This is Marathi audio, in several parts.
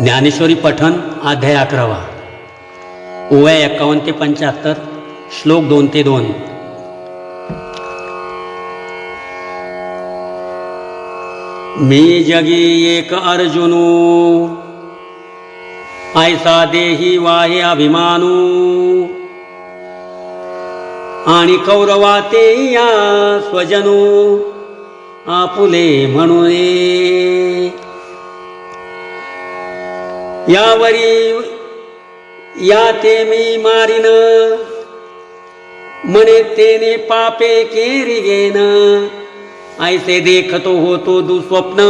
ज्ञानेश्वरी पठण अध्याय 11 ओव्या 51 ते 75 श्लोक 2 ते 2। मी जगी एक अर्जुनू ऐसा देही वाहे अभिमानू आणि कौरवाते या स्वजनू आपुले म्हणून यावरी या ते मी मारिन मने तेने पापे केरी गेन ऐसे देखतो होतो दुस्वप्न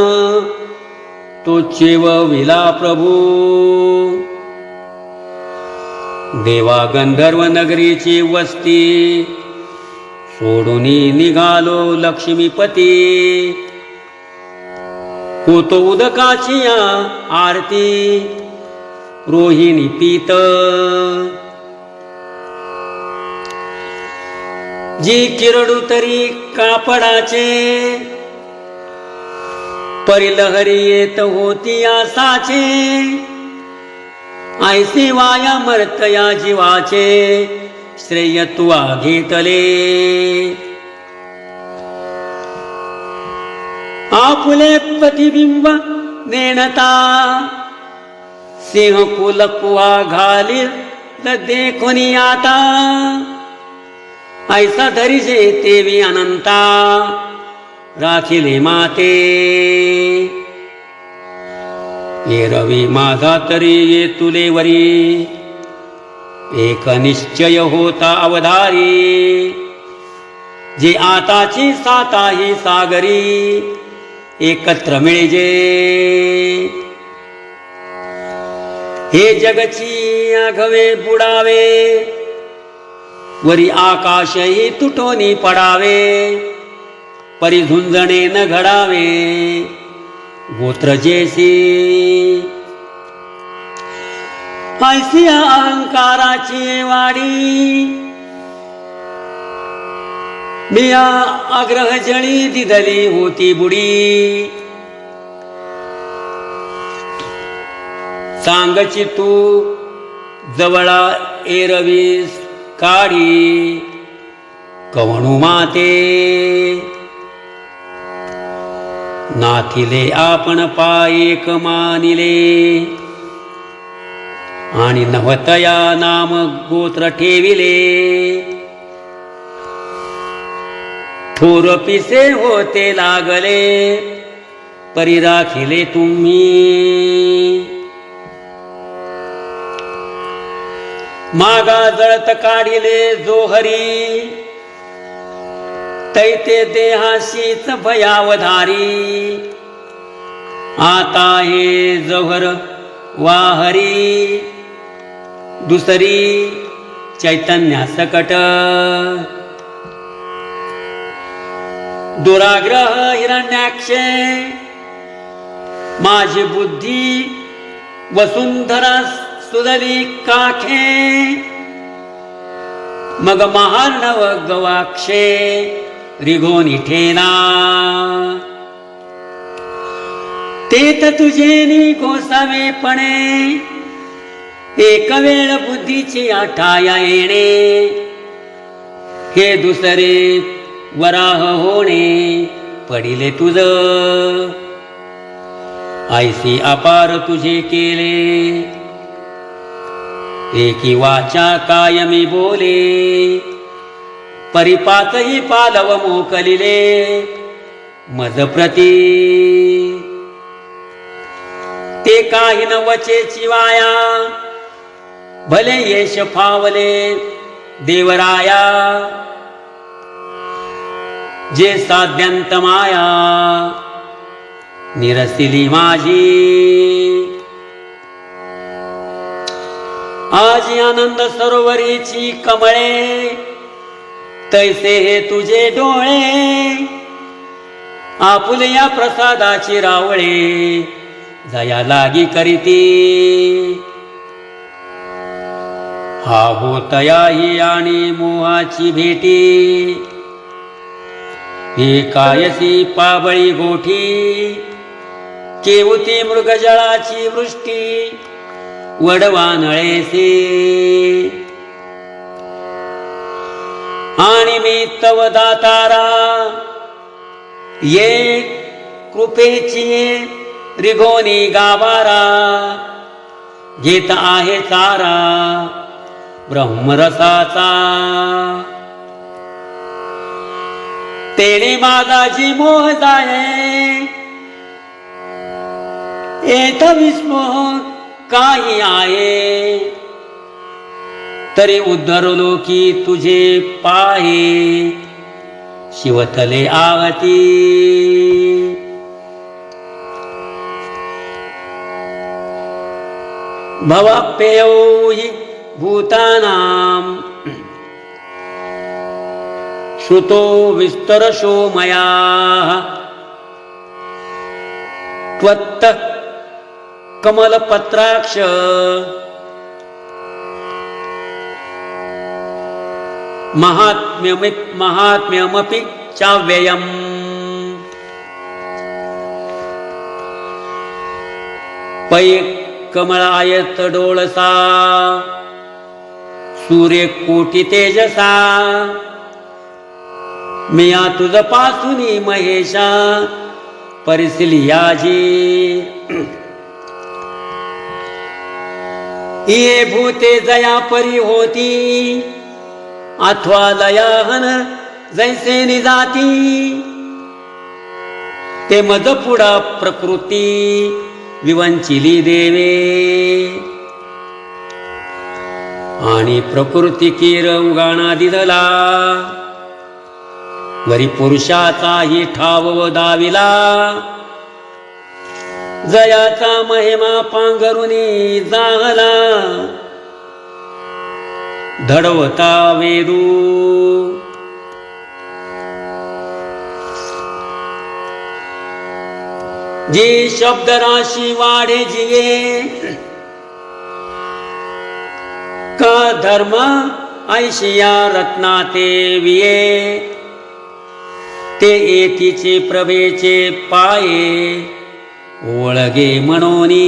तो चेव विला प्रभू देवा गंधर्व नगरीची वस्ती सोडून निघालो लक्ष्मीपती होतो उदकाची आरती रोहिणी पीत जी किरडू तरी कापडाचे परिलहरी येत होती आसाचे ऐसे वाया मर्तया जीवाचे श्रेय तुआ घेतले आपुले प्रतिबिंब नेणता सिंह कुलकुआ घाली देखुनी आता ऐसा धरिजे तेवी अनंता राखिले माते ये रवी माझा तरी ये तुले वरी एक निश्चय होता अवधारी जे आताची साताही सागरी एकत्र मिळजे हे जगची आघवे बुडावे वरी आकाशही तुटोनी पडावे परी झुंजणे न घडावे गोत्र जेसी ऐसी अहंकाराची वाडी मिया आग्रह जळी दिदली होती बुडी सांगची तू जवळा एरवीस काढी कवणू माते नाथिले आपण पायेक मानिले आणि नवतया नाम गोत्र ठेविले थोर पिसे होते लागले परी राखिले तुम्ही मागा जळत काढिले जो हरी तैते देहाशीच भयावधारी आता हे जवहर वाहरी दुसरी चैतन्या सकट दुराग्रह हिरण्याक्षे माझी बुद्धी वसुंधरा सुदली काखे मग महार्णव गवाक्षे रिघोनी ठेना तेत तुझेनी गोसावेपणे एक वेळ बुद्धीची आठाया येणे हे दुसरे वराह होणे पडिले तुझ ऐसी अपार तुझे केले एकी वाचा कायमी बोले परिपातही पालव मोकलिले मज प्रती ते काही न वचेची वाया भले यश फावले देवराया जे साध्यांत माया निरसिली माझी आजी आनंद सरोवरीची कमळे तैसे हे तुझे डोळे आपुल्या प्रसादाची रावळे जया लागी करीती हा होतयाही आणि मोहाची भेटी ही कायसी पाबळी गोठी केवती मृगजळाची वृष्टी वडवानळेसे आणि मी तव दातारा ये कृपेची रिघोनी गावारा घेत आहे चारा ब्रह्मरसाचा तेने माझा जी मोह जाये एथ विस्मोह काही आहे तरी उद्धरलो की तुझे पाहे शिवतले आवती भवाप्ययो हि भूतानां श्रुतो विस्तरशो मया त्वत्त कमलपत्राक्ष महात्म्यमपि चाव्ययम् पै कमळायत डोळसा सूर्यकोटी तेजसा मिया तुझ पासूनी महेशा परिसिलियाजी ये भूते जया परी होती अथवा लयाहन जैसे निजाती ते मदपुडा प्रकृती विवंचिली देवे आणि प्रकृती कीर उगाणा दिदला वरी पुरुषाचाही ठाव दाविला जयाचा महिमा पांघरुनी जाहला धडवता वेदू जी शब्द राशी वाढे जिये का धर्म ऐशिया रत्नाते विये ते एतीचे प्रभेचे पाये ओळगे म्हणोनी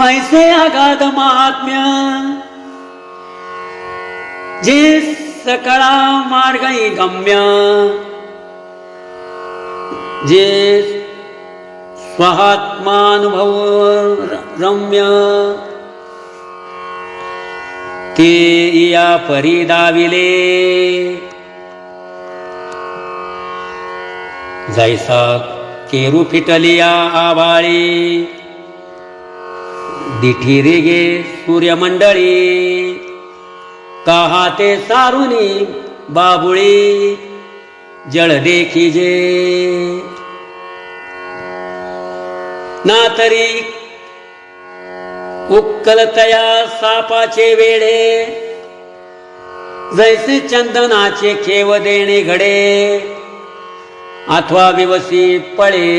ऐसे अगाध महात्म्य जे सकळा मार्गई गम्य जे स्वात्मानुभव रम्य ते या परी दाविले जैसा केरू फिटलिया आभाळी दिठी रेगे सूर्यमंडळी काहाते सारुनी बाबुळी जळ देखिजे ना तरी उक्कलतया सापाचे वेडे जैसे चंदनाचे खेव देणे घडे अथवा विवसी पळे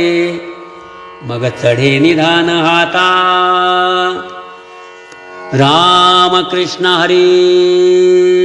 मग चढे निधान हाता राम कृष्ण हरी।